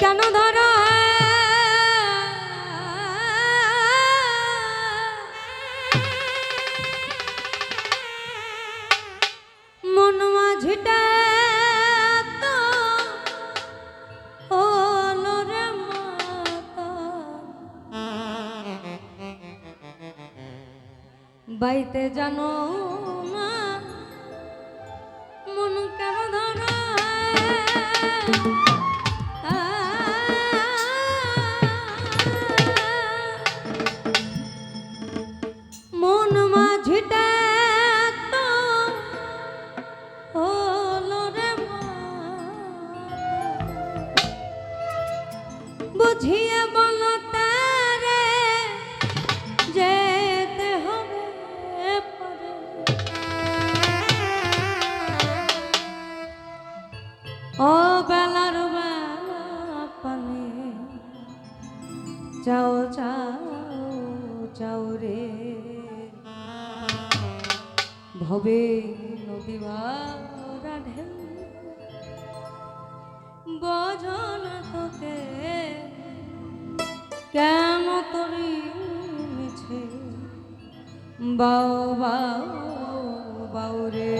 কেন ধরা মন মাঝিটা তো হলো রে মাতা বাইতে জানো না মন কেন ধরা মন মাঝিটা তো হলো রে বুঝিয়ে বলো তারে যেতে হবে পরে ও বেলার বেলা পানে যাও যাও যাও রে ভবে নদী ভরা ঢেউ বজন তোকে কেন তরি মিছে বাও বাও বাও রে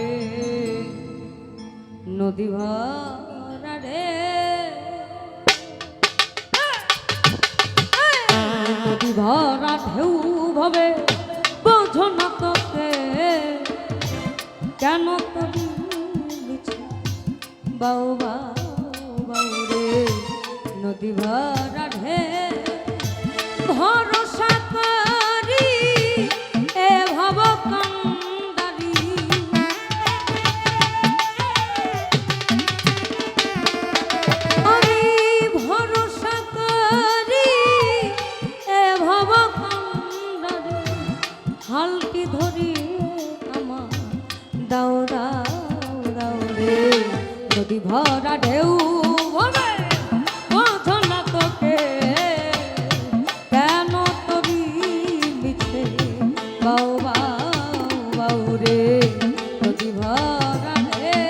নদী ভরা রে নদী ভরা ঢেউ ভবে বোঝো না তোকে কেন তরি মিছে বাও বাও বাও রে নদী ভরা ঢে ভরসা করি এ ভব কান্দারি আমি ভরসা করি এ ভব কান্দারি হালটি ধরি আমার দাও দাও দাও রে নদী ভরা ঢেউ হবে বোঝো না তোকে কেন তরি মিছে বাউ বাউ বাউ রে নদী ভরা ঢেউ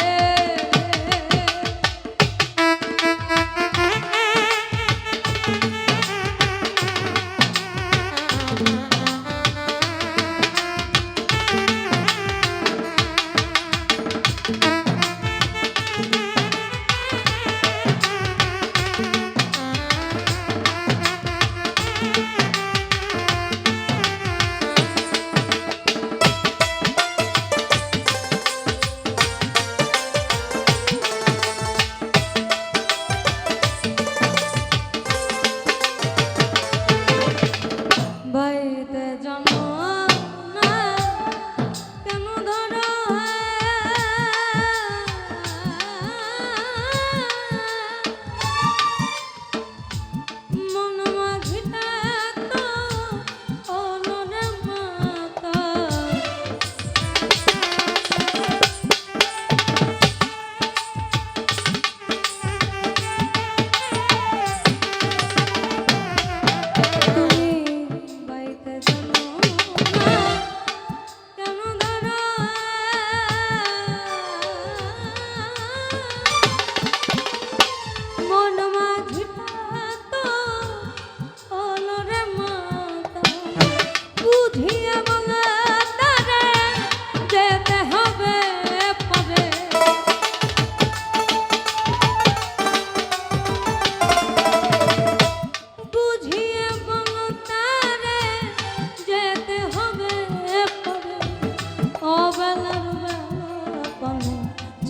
বাইতে জানো না কেন ধরা মন মাঝিটা তো হলো রে মাতা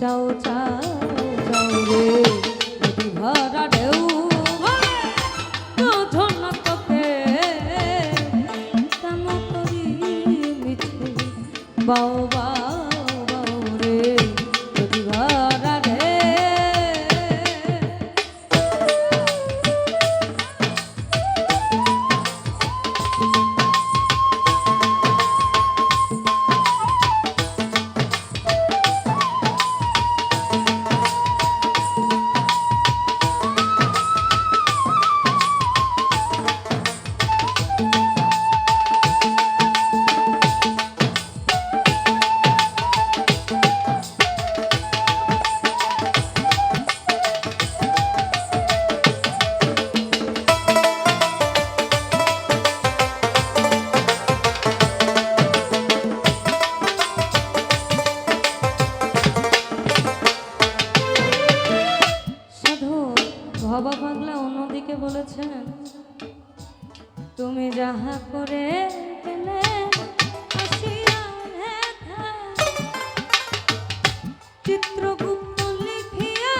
যাও যাও যাও রে নদী ভরা ঢেউ বোঝো না তোকে কেন তরি মিছে বাউ বাউ বাউ রে নদী ভরা ঢেউ বলেছেন তুমি যাহা করে গেলে আসিয়া লেখা চিত্রগুপ্ত লিখিয়া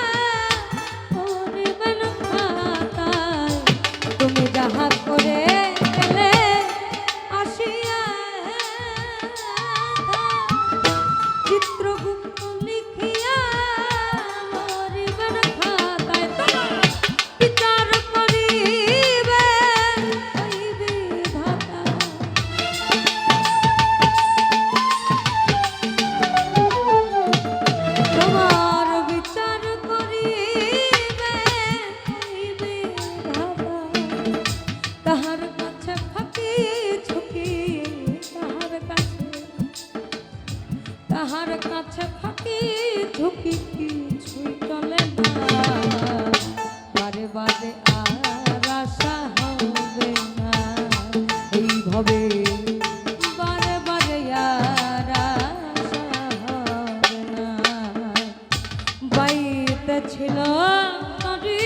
করিবেন খাতায় তুমি যাহা করে গেলে আসিয়া চিত্রগুপ্ত লিখিয়া করিবেন খাতায় বিচার করিবে ওই বিধাতা তোমার বিচার করিবে ওই বিধাতা তাহার কাছে ফাঁকি ঝুঁকি তাহার কাছে ফাঁকি ঝুঁকি কিছুই চলে না বারে বারে আর আশা হবে না এইভাবে বারে বারে আর আশা হবে না বাইতে ছিল তরি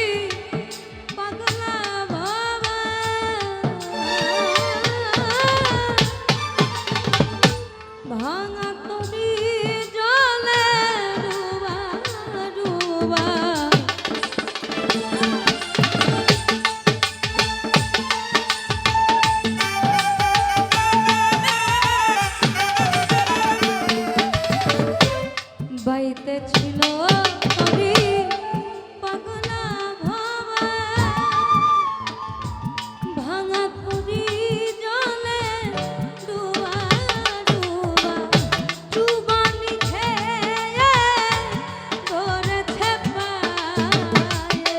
পাগলা বাবা ভাঙা তরি জলে ডুবা ডুবা বাইতে ছিল তরি পাগলা ভাবা ভাঙা তরি জলে ডুবা ডুবা চুবানি খেয়ে ধরেছে পায়ে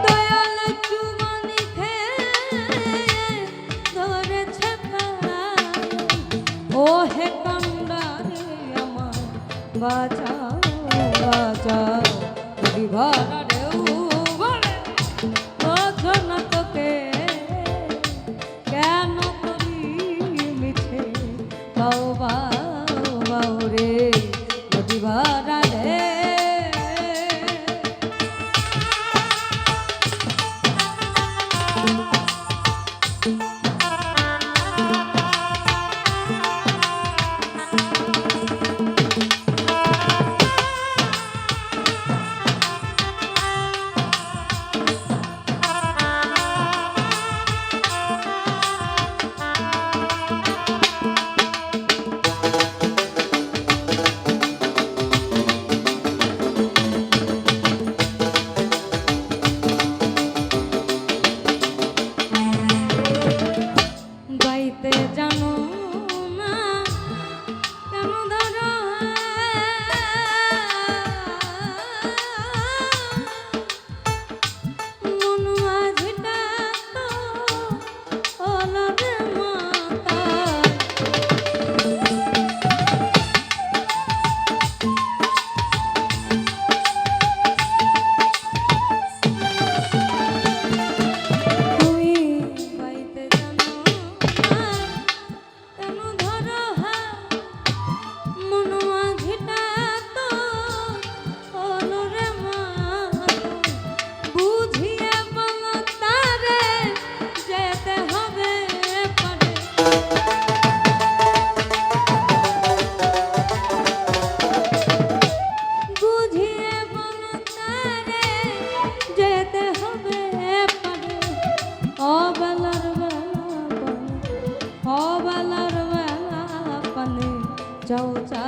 দয়াল চুবানি খেয়ে ধরেছে পায়ে ও হে কান্ডারে আমার বাঁচাও বাঁচাও বিভরা ঢেউ বলে বোঝো না তোকে কেন করি মিছে বাউ বাউ বাউ রে বিভরা রে গাইতে জানো না কেন ধরো মন মাঝিটা তো অলরে মাতা তুই গাইতে জানো না কেন ধরো মন মাঝিটা তো অলরে মাতা বুঝিয়ে বল তারে যেতে হবে পারে বুঝিয়ে বল তারে যেতে হবে পারে অবেলার বেলা পানে অবেলার বেলা পানে যাও চা